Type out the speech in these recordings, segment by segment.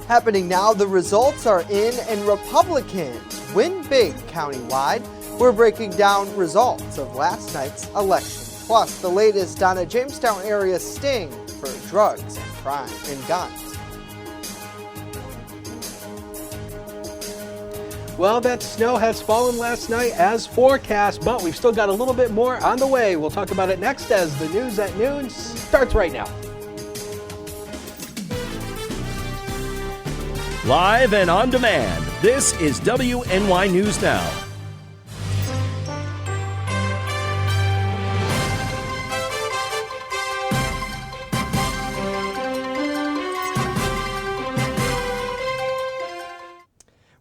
Happening now, the results are in and Republicans win big countywide. We're breaking down results of last night's election, plus the latest on a Jamestown area sting for drugs and crime and guns. Well, that snow has fallen last night as forecast, but we've still got a little bit more on the way. We'll talk about it next as the news at noon starts right now. Live and on demand, this is WNY News Now.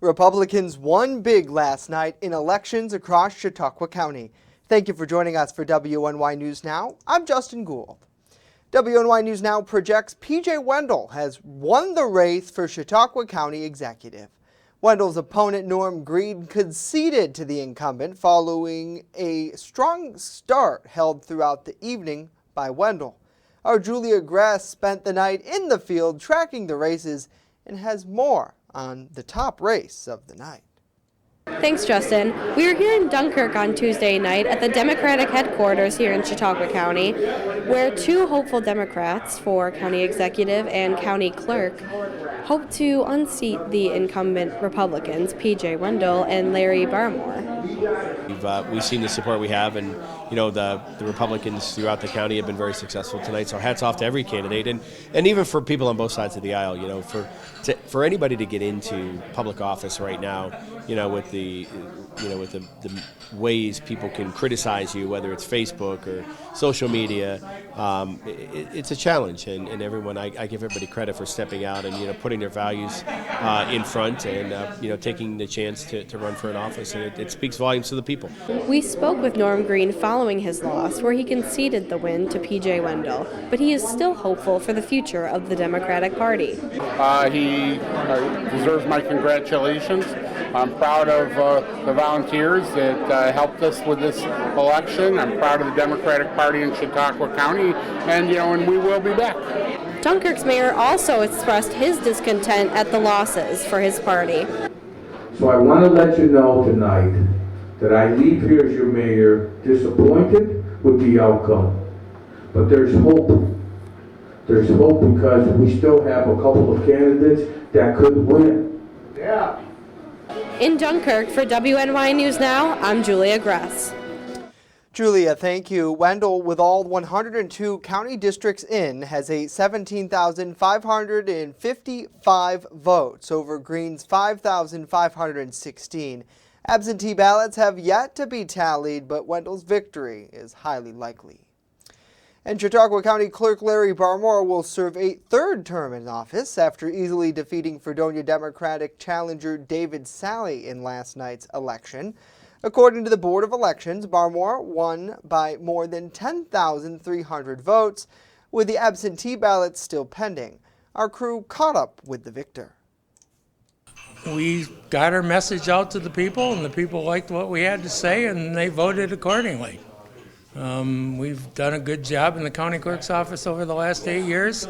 Republicans won big last night in elections across Chautauqua County. Thank you for joining us for WNY News Now. I'm Justin Gould. WNY News Now projects P.J. Wendell has won the race for Chautauqua County Executive. Wendell's opponent, Norm Green, conceded to the incumbent following a strong start held throughout the evening by Wendell. Our Julia Gress spent the night in the field tracking the races and has more on the top race of the night. Thanks, Justin. We were here in Dunkirk on Tuesday night at the Democratic headquarters here in Chautauqua County, where two hopeful Democrats for county executive and county clerk hope to unseat the incumbent Republicans, P.J. Wendell and Larry Barmore. We've seen the support we have, and the Republicans throughout the county have been very successful tonight. So hats off to every candidate, and even for people on both sides of the aisle. For anybody to get into public office right now, with the ways people can criticize you, whether it's Facebook or social media, it's a challenge. And everyone, I give everybody credit for stepping out and putting their values in front and taking the chance to run for an office. And it speaks volumes to the people. We spoke with Norm Green following his loss, where he conceded the win to P.J. Wendell, but he is still hopeful for the future of the Democratic Party. He deserves my congratulations. I'm proud of the volunteers that helped us with this election. I'm proud of the Democratic Party in Chautauqua County, and we will be back. Dunkirk's mayor also expressed his discontent at the losses for his party. So I want to let you know tonight that I leave here as your mayor disappointed with the outcome. But there's hope. There's hope because we still have a couple of candidates that could win. Yeah. In Dunkirk, for WNY News Now, I'm Julia Gress. Julia, thank you. Wendell, with all 102 county districts in, has a 17,555 votes over Green's 5,516. Absentee ballots have yet to be tallied, but Wendell's victory is highly likely. And Chautauqua County Clerk Larry Barmore will serve a third term in office after easily defeating Fredonia Democratic challenger David Sally in last night's election. According to the Board of Elections, Barmore won by more than 10,300 votes, with the absentee ballots still pending. Our crew caught up with the victor. We got our message out to the people, and the people liked what we had to say, and they voted accordingly. We've done a good job in the county clerk's office over the last 8 years.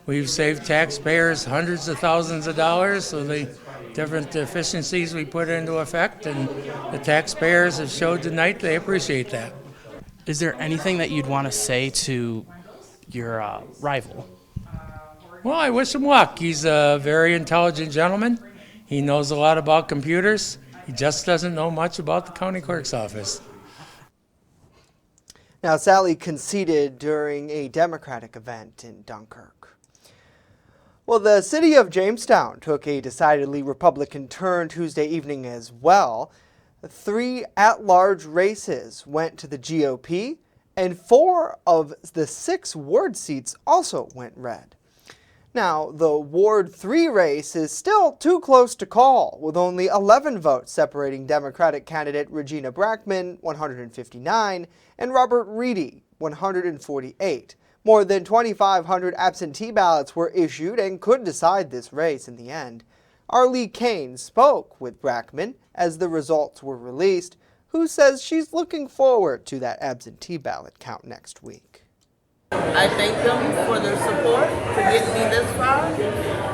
We've saved taxpayers hundreds of thousands of dollars, so the different efficiencies we put into effect, and the taxpayers have showed tonight they appreciate that. Is there anything that you'd want to say to your rival? Well, I wish him luck. He's a very intelligent gentleman. He knows a lot about computers. He just doesn't know much about the county clerk's office. Now, Sally conceded during a Democratic event in Dunkirk. Well, the city of Jamestown took a decidedly Republican turn Tuesday evening as well. 3 at-large races went to the GOP, and 4 of the 6 ward seats also went red. Now, the Ward 3 race is still too close to call, with only 11 votes separating Democratic candidate Regina Brackman, 159, and Robert Reedy, 148. More than 2,500 absentee ballots were issued and could decide this race in the end. Arlie Kane spoke with Brackman as the results were released, who says she's looking forward to that absentee ballot count next week. I thank them for their support to get me this far,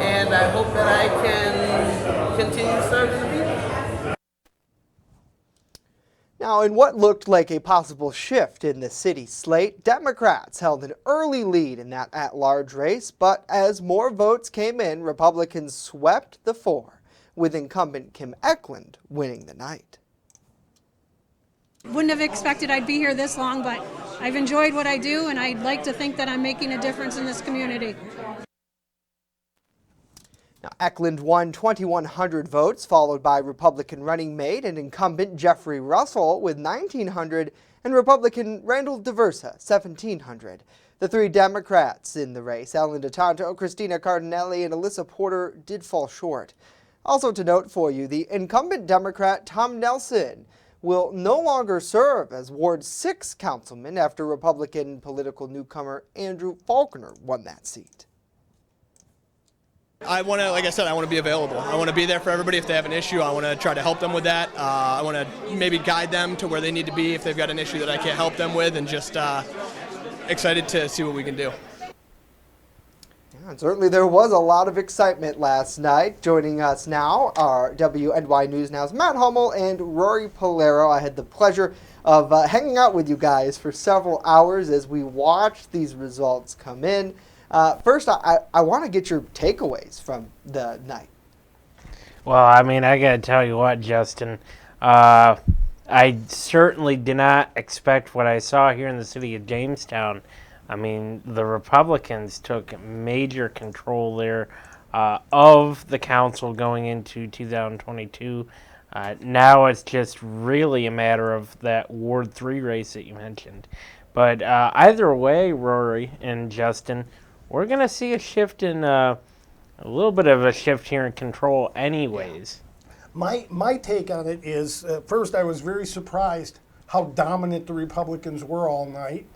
and I hope that I can continue serving the people. Now, in what looked like a possible shift in the city slate, Democrats held an early lead in that at-large race, but as more votes came in, Republicans swept the floor, with incumbent Kim Eklund winning the night. Wouldn't have expected I'd be here this long, but I've enjoyed what I do, and I'd like to think that I'm making a difference in this community. Now, Eklund won 2,100 votes, followed by Republican running mate and incumbent Jeffrey Russell with 1,900 and Republican Randall DeVersa 1,700. The three Democrats in the race, Ellen DeTanto, Christina Cardinelli, and Alyssa Porter, did fall short. Also to note for you, the incumbent Democrat Tom Nelson will no longer serve as Ward 6 councilman after Republican political newcomer Andrew Faulkner won that seat. I want to, like I said, I want to be available. I want to be there for everybody if they have an issue. I want to try to help them with that. I want to maybe guide them to where they need to be if they've got an issue that I can't help them with, and just excited to see what we can do. Yeah, and certainly there was a lot of excitement last night. Joining us now are WNY News Now's Matt Hummel and Rory Polero. I had the pleasure of hanging out with you guys for several hours as we watched these results come in. First, I want to get your takeaways from the night. Well, I mean, I got to tell you what, Justin. I certainly did not expect what I saw here in the city of Jamestown. I mean, the Republicans took major control there of the council going into 2022. Now it's just really a matter of that Ward 3 race that you mentioned. But either way, Rory and Justin, we're going to see a shift in a little bit of a shift here in control anyways. My take on it is, first, I was very surprised how dominant the Republicans were all night.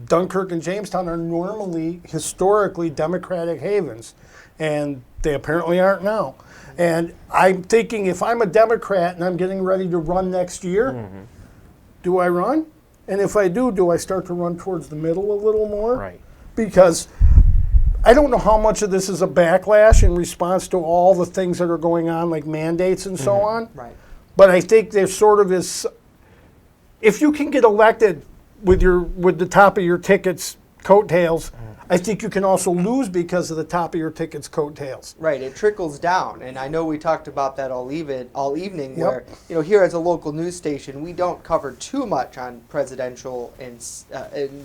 Dunkirk and Jamestown are normally, historically, Democratic havens, and they apparently aren't now. And I'm thinking, if I'm a Democrat and I'm getting ready to run next year, do I run? And if I do I start to run towards the middle a little more? Right. Because I don't know how much of this is a backlash in response to all the things that are going on, like mandates and so on. Right. But I think there sort of is, if you can get elected with the top of your ticket's coattails, I think you can also lose because of the top of your ticket's coattails. Right, it trickles down, and I know we talked about that all evening. Where here as a local news station, we don't cover too much on presidential and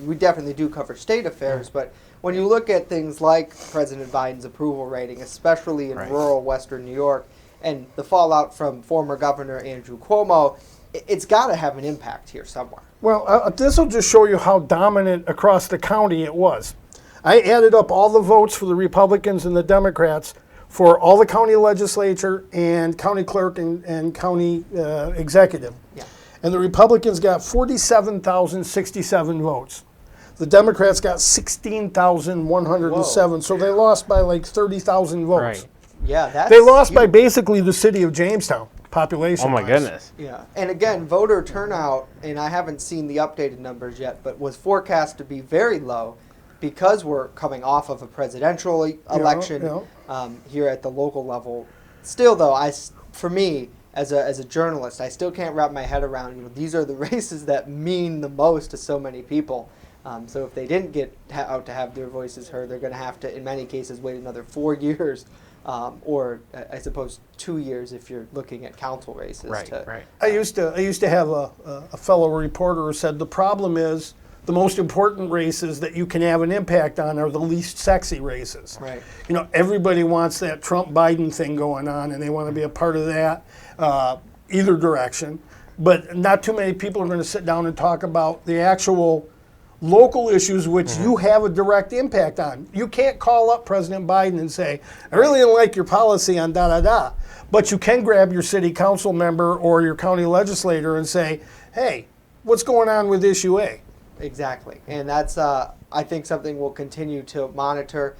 we definitely do cover state affairs, but when you look at things like President Biden's approval rating, especially in rural Western New York, and the fallout from former Governor Andrew Cuomo, it's got to have an impact here somewhere. Well, this will just show you how dominant across the county it was. I added up all the votes for the Republicans and the Democrats for all the county legislature and county clerk and county executive. Yeah. And the Republicans got 47,067 votes. The Democrats got 16,107, so they lost by like 30,000 votes. Right. Yeah, they lost by basically the city of Jamestown, population. Oh my goodness. Yeah, and again, voter turnout, and I haven't seen the updated numbers yet, but was forecast to be very low because we're coming off of a presidential election here at the local level. Still, though, for me, as a journalist, I still can't wrap my head around, these are the races that mean the most to so many people. So if they didn't get out to have their voices heard, they're going to have to, in many cases, wait another 4 years, or I suppose 2 years if you're looking at council races. Right. I used to have a fellow reporter who said the problem is the most important races that you can have an impact on are the least sexy races. Right. Everybody wants that Trump-Biden thing going on, and they want to be a part of that, either direction. But not too many people are going to sit down and talk about the actual local issues which you have a direct impact on. You can't call up President Biden and say, I really didn't like your policy on da-da-da. But you can grab your city council member or your county legislator and say, hey, what's going on with issue A? Exactly. And that's, I think, something we'll continue to monitor.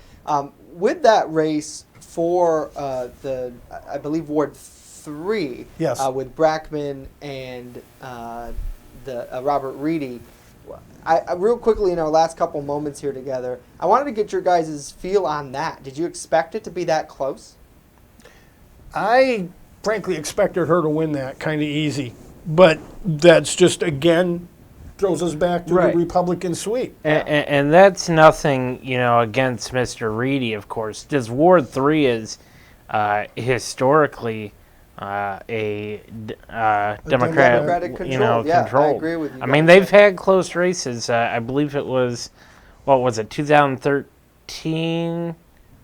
With that race for I believe, Ward 3, yes. With Brackman and the Robert Reedy, Real quickly in our last couple moments here together, I wanted to get your guys' feel on that. Did you expect it to be that close? I frankly expected her to win that kind of easy, but that's just, again, throws us back to the Republican sweep. And that's nothing, against Mr. Reedy, of course. Because Ward 3 is historically a Democratic control. Yeah, control. I agree with you. I mean, they've had close races. I believe it was, 2013?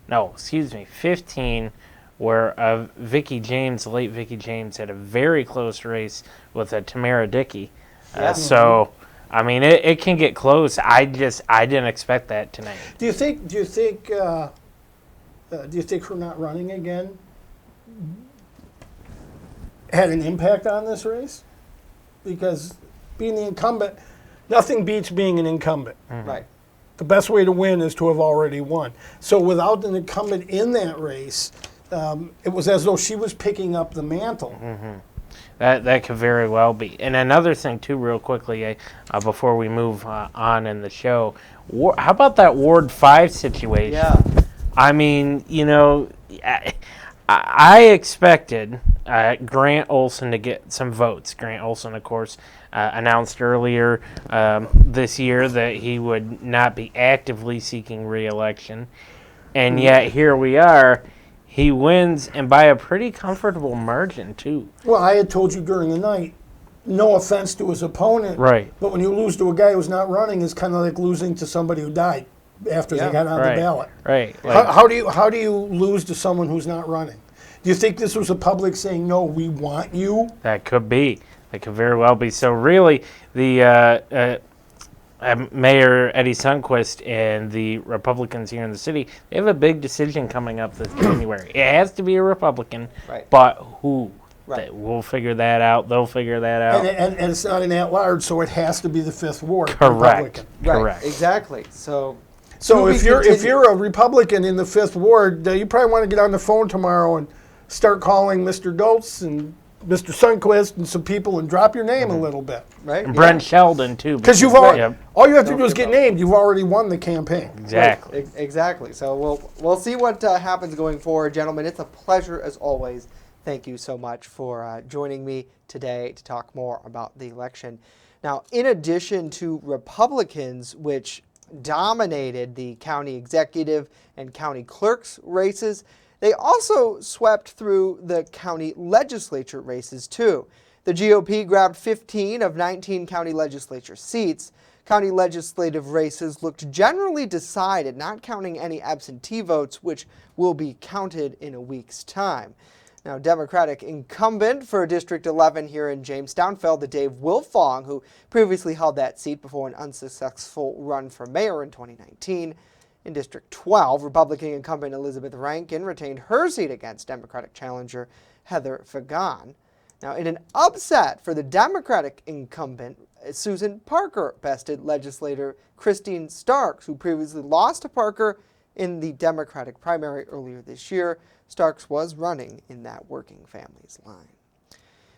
No, excuse me, 15, where Vicki James, late Vicki James, had a very close race with Tamara Dickey. So, I mean, it can get close. I didn't expect that tonight. Do you think her not running again had an impact on this race? Because being the incumbent, nothing beats being an incumbent. Right. The best way to win is to have already won. So without an incumbent in that race, it was as though she was picking up the mantle. That could very well be. And another thing, too, real quickly, before we move on in the show, how about that Ward 5 situation? Yeah. I mean, I expected Grant Olson to get some votes. Grant Olson, of course, announced earlier this year that he would not be actively seeking re-election. And yet here we are. He wins, and by a pretty comfortable margin, too. Well, I had told you during the night, no offense to his opponent, right? But when you lose to a guy who's not running, it's kind of like losing to somebody who died after they got on the ballot. Right. How do you lose to someone who's not running? Do you think this was a public saying, no, we want you? That could be. That could very well be. So really, the Mayor Eddie Sundquist and the Republicans here in the city, they have a big decision coming up this January. It has to be a Republican, but who? Right. We'll figure that out. They'll figure that out. And it's not an at-large, so it has to be the 5th Ward. Correct. Republican. Correct. Exactly. So if you're a Republican in the 5th Ward, you probably want to get on the phone tomorrow and start calling Mr. Goltz and Mr. Sundquist and some people and drop your name a little bit. Right. And Brent Sheldon, too. Because you've already, all you have to do is get named. You've already won the campaign. Exactly. Right. Exactly. So we'll see what happens going forward, gentlemen. It's a pleasure as always. Thank you so much for joining me today to talk more about the election. Now, in addition to Republicans, which dominated the county executive and county clerk's races, they also swept through the county legislature races, too. The GOP grabbed 15 of 19 county legislature seats. County legislative races looked generally decided, not counting any absentee votes, which will be counted in a week's time. Now, Democratic incumbent for District 11 here in Jamestown fell to Dave Wilfong, who previously held that seat before an unsuccessful run for mayor in 2019. In District 12, Republican incumbent Elizabeth Rankin retained her seat against Democratic challenger Heather Fagan. Now, in an upset for the Democratic incumbent, Susan Parker bested legislator Christine Starks, who previously lost to Parker in the Democratic primary earlier this year. Starks was running in that working families line.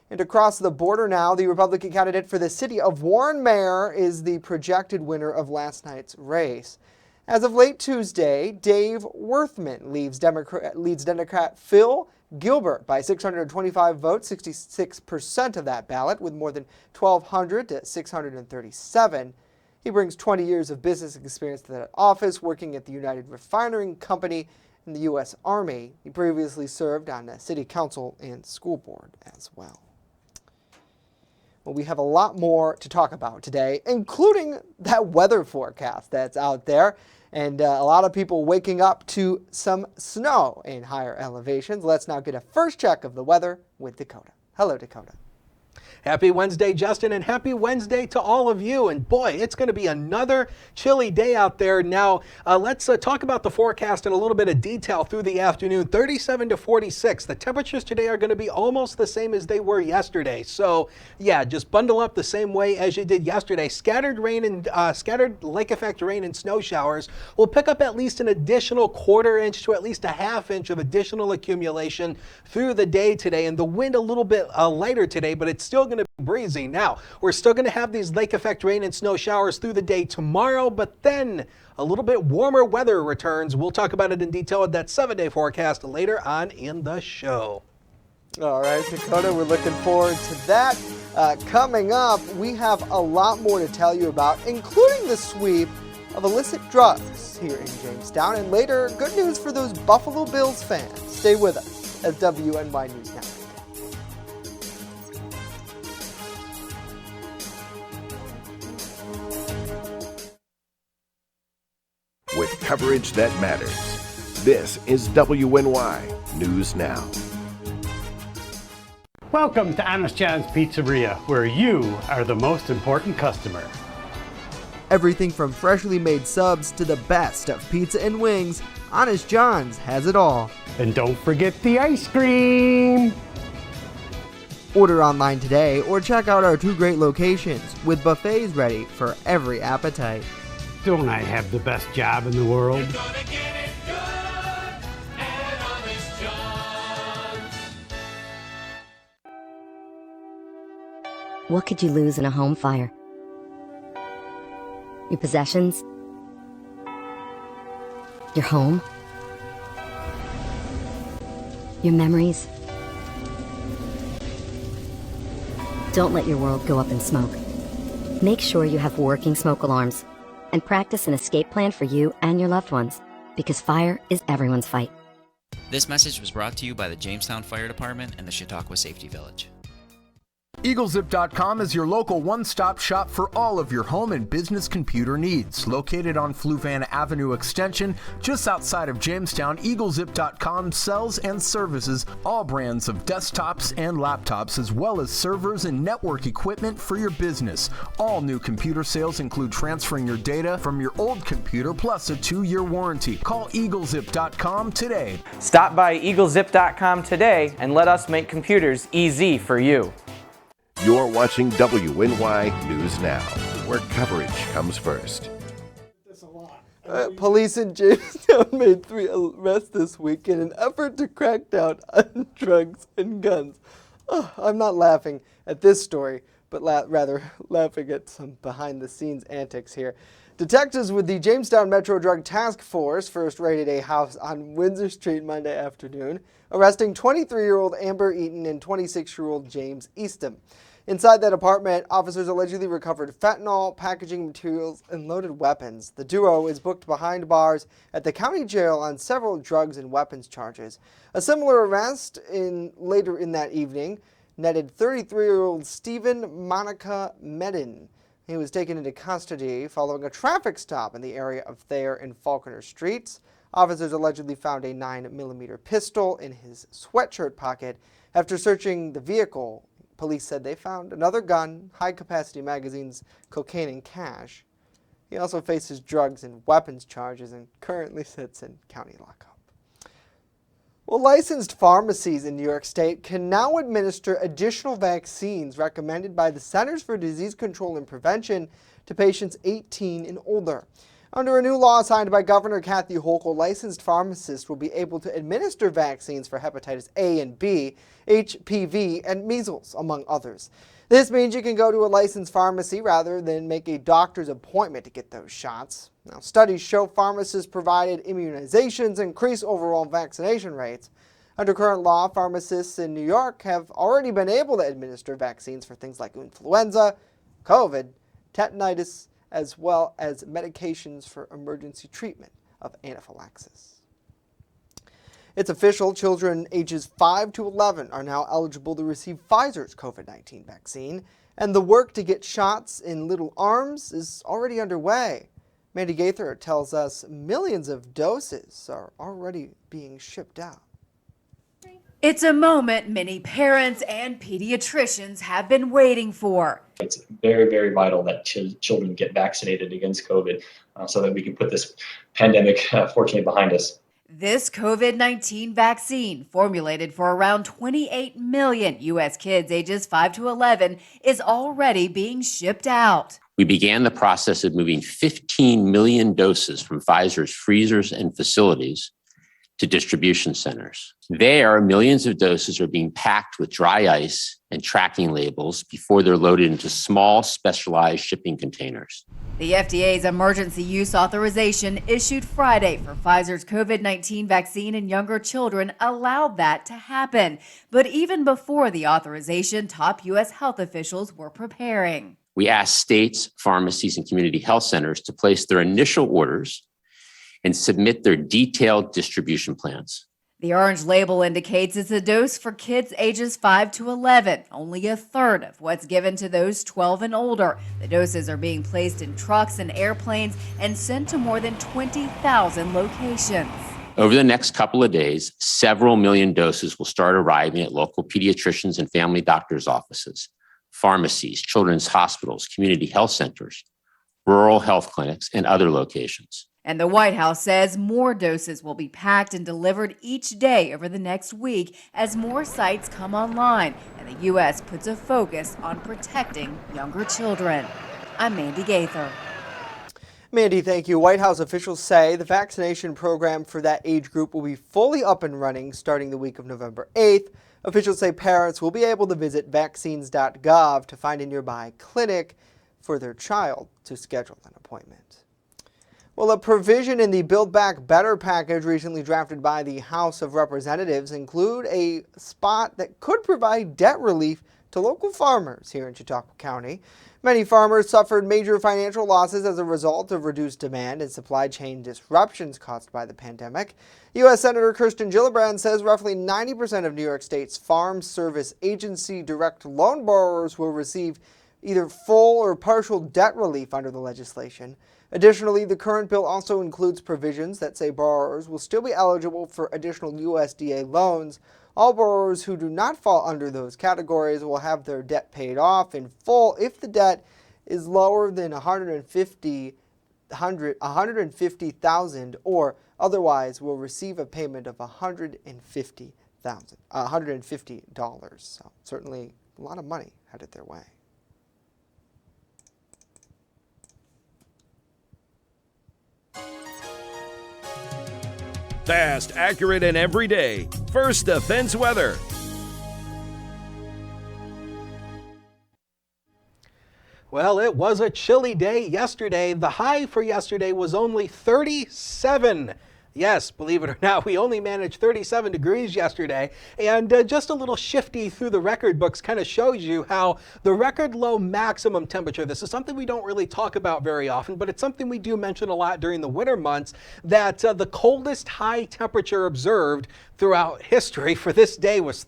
And across the border now, the Republican candidate for the city of Warren mayor is the projected winner of last night's race. As of late Tuesday, Dave Worthman leads Democrat Phil Gilbert by 625 votes, 66% of that ballot, with more than 1,200 to 637. He brings 20 years of business experience to that office, working at the United Refining Company in the U.S. Army. He previously served on the city council and school board as well. Well, we have a lot more to talk about today, including that weather forecast that's out there, and a lot of people waking up to some snow in higher elevations. Let's now get a first check of the weather with Dakota. Hello, Dakota. Happy Wednesday, Justin, and happy Wednesday to all of you. And boy, it's going to be another chilly day out there. Now, let's talk about the forecast in a little bit of detail through the afternoon. 37 to 46. The temperatures today are going to be almost the same as they were yesterday. So, yeah, just bundle up the same way as you did yesterday. Scattered rain and scattered lake effect rain and snow showers will pick up at least an additional quarter inch to at least a half inch of additional accumulation through the day today. And the wind a little bit lighter today, but it's still going going to be breezy. Now, we're still going to have these lake effect rain and snow showers through the day tomorrow, but then a little bit warmer weather returns. We'll talk about it in detail with that 7-day forecast later on in the show. All right, Dakota, we're looking forward to that. Coming up, we have a lot more to tell you about, including the sweep of illicit drugs here in Jamestown, and later, good news for those Buffalo Bills fans. Stay with us as WNY News Now. With coverage that matters, this is WNY News Now. Welcome to Honest John's Pizzeria, where you are the most important customer. Everything from freshly made subs to the best of pizza and wings, Honest John's has it all. And don't forget the ice cream! Order online today or check out our 2 great locations with buffets ready for every appetite. Don't I have the best job in the world? What could you lose in a home fire? Your possessions? Your home? Your memories? Don't let your world go up in smoke. Make sure you have working smoke alarms and practice an escape plan for you and your loved ones, because fire is everyone's fight. This message was brought to you by the Jamestown Fire Department and the Chautauqua Safety Village. EagleZip.com is your local one-stop shop for all of your home and business computer needs. Located on Fluvan Avenue Extension, just outside of Jamestown, EagleZip.com sells and services all brands of desktops and laptops, as well as servers and network equipment for your business. All new computer sales include transferring your data from your old computer, plus a 2-year warranty. Call EagleZip.com today. Stop by EagleZip.com today and let us make computers easy for you. You're watching WNY News Now, where coverage comes first. Police in Jamestown made 3 arrests this week in an effort to crack down on drugs and guns. I'm not laughing at this story, but rather laughing at some behind-the-scenes antics here. Detectives with the Jamestown Metro Drug Task Force first raided a house on Windsor Street Monday afternoon, arresting 23-year-old Amber Eaton and 26-year-old James Eastham. Inside that apartment, officers allegedly recovered fentanyl, packaging materials, and loaded weapons. The duo is booked behind bars at the county jail on several drugs and weapons charges. A similar arrest later in that evening netted 33-year-old Stephen Monica Medin. He was taken into custody following a traffic stop in the area of Thayer and Falconer Streets. Officers allegedly found a 9mm pistol in his sweatshirt pocket. After searching the vehicle, police said they found another gun, high-capacity magazines, cocaine, and cash. He also faces drugs and weapons charges and currently sits in county lockup. Well, licensed pharmacies in New York State can now administer additional vaccines recommended by the Centers for Disease Control and Prevention to patients 18 and older. Under a new law signed by Governor Kathy Hochul, licensed pharmacists will be able to administer vaccines for hepatitis A and B, HPV, and measles, among others. This means you can go to a licensed pharmacy rather than make a doctor's appointment to get those shots. Now, studies show pharmacists provided immunizations increase overall vaccination rates. Under current law, pharmacists in New York have already been able to administer vaccines for things like influenza, COVID, tetanitis, as well as medications for emergency treatment of anaphylaxis. It's official, children ages 5 to 11 are now eligible to receive Pfizer's COVID-19 vaccine, and the work to get shots in little arms is already underway. Mandy Gaither tells us millions of doses are already being shipped out. It's a moment many parents and pediatricians have been waiting for. It's very, very vital that children get vaccinated against COVID so that we can put this pandemic, fortunately, behind us. This COVID-19 vaccine, formulated for around 28 million U.S. kids ages 5 to 11, is already being shipped out. We began the process of moving 15 million doses from Pfizer's freezers and facilities to distribution centers. There, millions of doses are being packed with dry ice and tracking labels before they're loaded into small, specialized shipping containers. The FDA's emergency use authorization issued Friday for Pfizer's COVID-19 vaccine in younger children allowed that to happen. But even before the authorization, top U.S. health officials were preparing. We asked states, pharmacies, and community health centers to place their initial orders and submit their detailed distribution plans. The orange label indicates it's a dose for kids ages 5 to 11, only a third of what's given to those 12 and older. The doses are being placed in trucks and airplanes and sent to more than 20,000 locations. Over the next couple of days, several million doses will start arriving at local pediatricians and family doctors' offices, pharmacies, children's hospitals, community health centers, rural health clinics, and other locations. And the White House says more doses will be packed and delivered each day over the next week as more sites come online and the U.S. puts a focus on protecting younger children. I'm Mandy Gaither. Mandy, thank you. White House officials say the vaccination program for that age group will be fully up and running starting the week of November 8th. Officials say parents will be able to visit vaccines.gov to find a nearby clinic for their child to schedule an appointment. Well, a provision in the Build Back Better package recently drafted by the House of Representatives include a spot that could provide debt relief to local farmers here in Chautauqua County. Many farmers suffered major financial losses as a result of reduced demand and supply chain disruptions caused by the pandemic. U.S. Senator Kirsten Gillibrand says roughly 90% of New York State's Farm Service Agency direct loan borrowers will receive either full or partial debt relief under the legislation. Additionally, the current bill also includes provisions that say borrowers will still be eligible for additional USDA loans. All borrowers who do not fall under those categories will have their debt paid off in full if the debt is lower than $150,000 or otherwise will receive a payment of $150. So certainly a lot of money headed their way. Fast, accurate, and everyday. First Defense Weather. Well, it was a chilly day yesterday. The high for yesterday was only 37. Yes, believe it or not, we only managed 37 degrees yesterday, and just a little shifty through the record books kind of shows you how the record low maximum temperature, this is something we don't really talk about very often, but it's something we do mention a lot during the winter months, that the coldest high temperature observed throughout history for this day was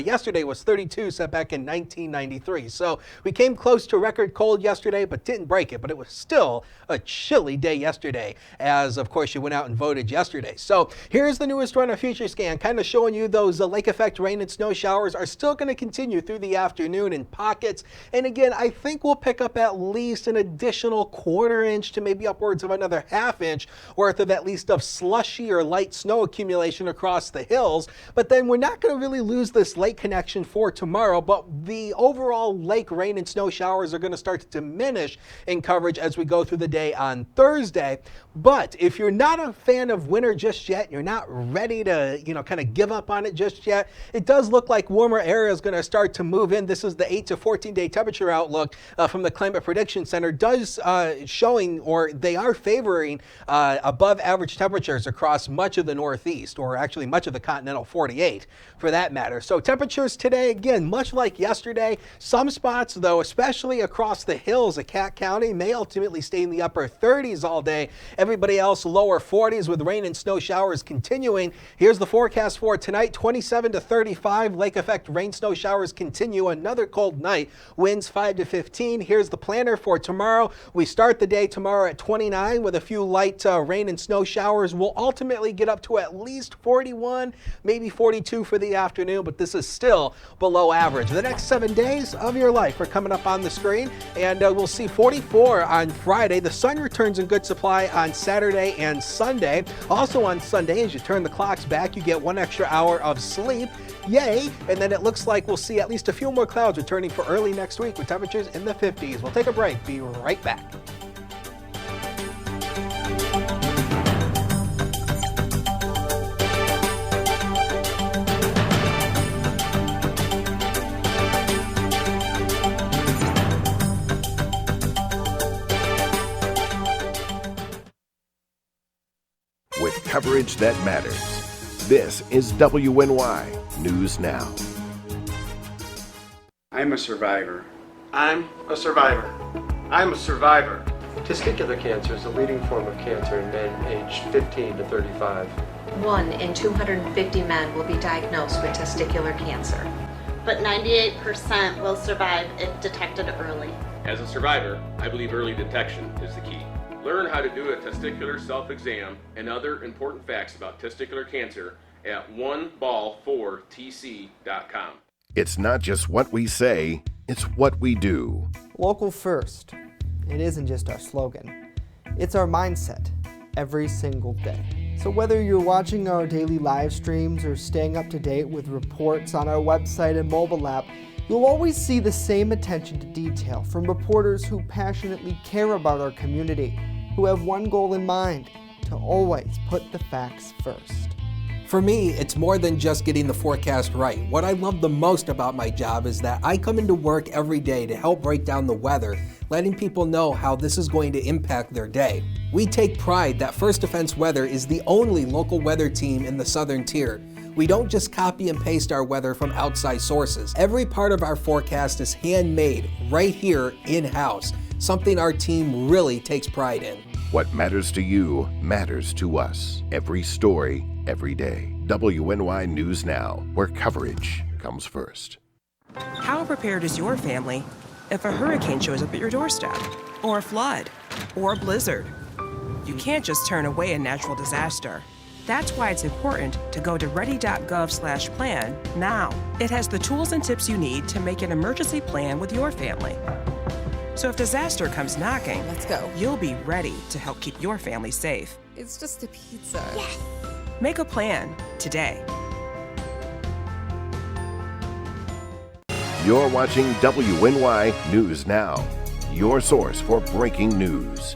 yesterday was 32, set back in 1993. So we came close to record cold yesterday, but didn't break it. But it was still a chilly day yesterday, as of course you went out and voted yesterday. So here's the newest run of future scan, kind of showing you those lake effect rain and snow showers are still going to continue through the afternoon in pockets. And again, I think we'll pick up at least an additional 1/4 inch to maybe upwards of another 1/2 inch worth of at least of slushy or light snow accumulation across the hills. But then we're not going to really lose this lake connection for tomorrow, but the overall lake rain and snow showers are going to start to diminish in coverage as we go through the day on Thursday. But if you're not a fan of winter just yet, you're not ready to, kind of give up on it just yet, it does look like warmer air is going to start to move in. This is the 8 to 14 day temperature outlook from the Climate Prediction Center, showing, or they are favoring above average temperatures across much of the Northeast, or actually much of the continental 48 for that matter. So temperatures today, again, much like yesterday, some spots though, especially across the hills of Cat County, may ultimately stay in the upper 30s all day. Everybody else lower 40s with rain and snow showers continuing. Here's the forecast for tonight, 27 to 35. Lake effect rain snow showers continue. Another cold night, winds 5 to 15. Here's the planner for tomorrow. We start the day tomorrow at 29 with a few light rain and snow showers. We'll ultimately get up to at least 41, maybe 42 for the afternoon, but this is still below average. The next 7 days of your life are coming up on the screen, and we'll see 44 on Friday. The sun returns in good supply on Saturday and Sunday. Also on Sunday, as you turn the clocks back, you get 1 extra hour of sleep. Yay! And then it looks like we'll see at least a few more clouds returning for early next week with temperatures in the 50s. We'll take a break. Be right back. with coverage that matters. This is WNY News Now. I'm a survivor. I'm a survivor. I'm a survivor. Testicular cancer is the leading form of cancer in men aged 15 to 35. 1 in 250 men will be diagnosed with testicular cancer. But 98% will survive if detected early. As a survivor, I believe early detection is the key. Learn how to do a testicular self-exam and other important facts about testicular cancer at oneball4tc.com. It's not just what we say, it's what we do. Local first. It isn't just our slogan. It's our mindset every single day. So whether you're watching our daily live streams or staying up to date with reports on our website and mobile app, you'll always see the same attention to detail from reporters who passionately care about our community, who have one goal in mind: to always put the facts first. For me, it's more than just getting the forecast right. What I love the most about my job is that I come into work every day to help break down the weather, letting people know how this is going to impact their day. We take pride that First Defense Weather is the only local weather team in the Southern Tier. We don't just copy and paste our weather from outside sources. Every part of our forecast is handmade right here in-house, something our team really takes pride in. What matters to you matters to us. Every story, every day. WNY News Now, where coverage comes first. How prepared is your family if a hurricane shows up at your doorstep, or a flood, or a blizzard? You can't just turn away a natural disaster. That's why it's important to go to ready.gov/plan now. It has the tools and tips you need to make an emergency plan with your family. So if disaster comes knocking, let's go. You'll be ready to help keep your family safe. It's just a pizza. Yes! Make a plan today. You're watching WNY News Now, your source for breaking news.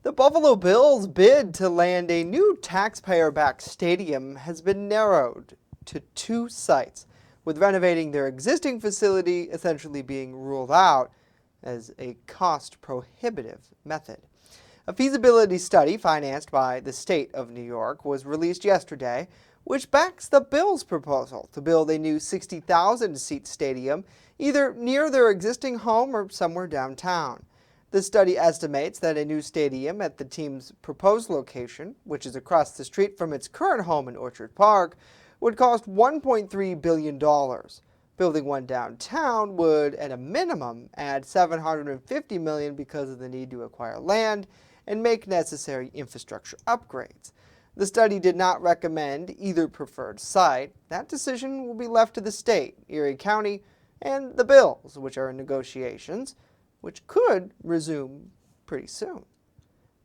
The Buffalo Bills' bid to land a new taxpayer-backed stadium has been narrowed to 2 sites, with renovating their existing facility essentially being ruled out as a cost-prohibitive method. A feasibility study financed by the state of New York was released yesterday, which backs the Bills' proposal to build a new 60,000-seat stadium either near their existing home or somewhere downtown. The study estimates that a new stadium at the team's proposed location, which is across the street from its current home in Orchard Park, would cost $1.3 billion. Building one downtown would, at a minimum, add $750 million because of the need to acquire land and make necessary infrastructure upgrades. The study did not recommend either preferred site. That decision will be left to the state, Erie County, and the Bills, which are in negotiations, which could resume pretty soon.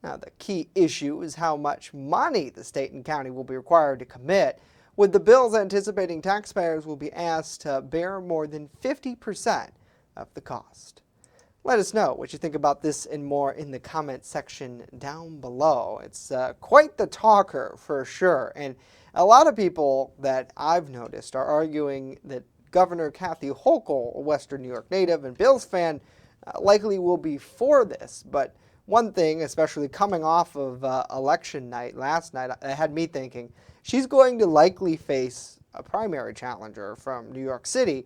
Now, the key issue is how much money the state and county will be required to commit, with the Bills anticipating taxpayers will be asked to bear more than 50% of the cost. Let us know what you think about this and more in the comment section down below. It's quite the talker for sure, and a lot of people that I've noticed are arguing that Governor Kathy Hochul, a Western New York native and Bills fan, likely will be for this. But one thing, especially coming off of election night last night, had me thinking she's going to likely face a primary challenger from New York City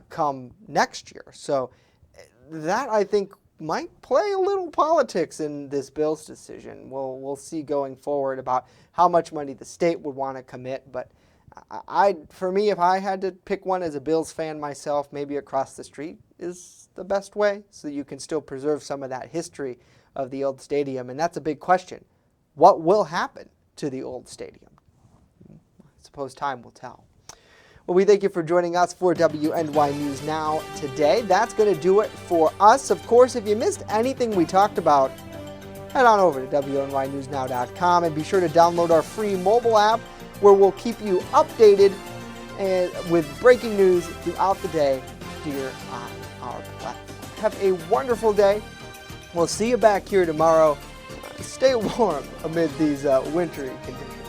come next year. So that, I think, might play a little politics in this Bills decision. We'll see going forward about how much money the state would want to commit. But for me, if I had to pick one as a Bills fan myself, maybe across the street is the best way, so you can still preserve some of that history of the old stadium. And that's a big question. What will happen to the old stadium? I suppose time will tell. Well, we thank you for joining us for WNY News Now today. That's going to do it for us. Of course, if you missed anything we talked about, head on over to WNYNewsNow.com and be sure to download our free mobile app where we'll keep you updated and with breaking news throughout the day here on our platform. Have a wonderful day. We'll see you back here tomorrow. Stay warm amid these wintry conditions.